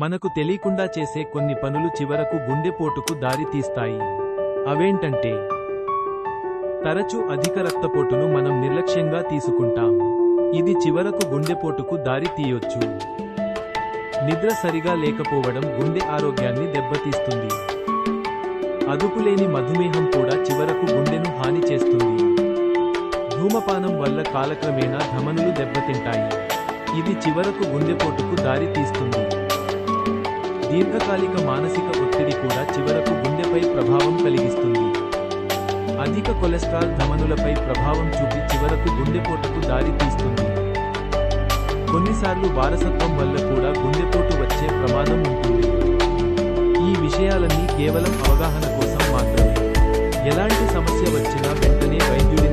మనకు తెలియకుండా చేసే కొన్ని పనులు చివరకు గుండెపోటుకు దారి తీస్తాయి. అవేంటంటే, తరచూ అధిక రక్తపోటును మనం నిర్లక్ష్యంగా తీసుకుంటాం. ఇది చివరకు గుండెపోటుకు దారి తీయొచ్చు. నిద్ర సరిగా లేకపోవడం గుండె ఆరోగ్యాన్ని దెబ్బతీస్తుంది. అదుపులేని మధుమేహం కూడా చివరకు గుండెను హాని చేస్తుంది. ధూమపానం వల్ల కాలక్రమేణా ధమనులు దెబ్బతింటాయి. ఇది చివరకు గుండెపోటుకు దారి తీస్తుంది. దీర్ఘకాలిక మానసిక ఒత్తిడి కూడా చివరకు గుండెపై ప్రభావం కలిగిస్తుంది. అధిక కొలెస్ట్రాల్ ధమనులపై ప్రభావం చూపి చివరకు గుండెపోటుకు దారి తీస్తుంది. కొన్నిసార్లు వారసత్వం వల్ల కూడా గుండెపోటు వచ్చే ప్రమాదం ఉంటుంది. ఈ విషయాలన్నీ కేవలం అవగాహన కోసం మాత్రమే. ఎలాంటి సమస్య వచ్చినా వెంటనే వైద్యుడి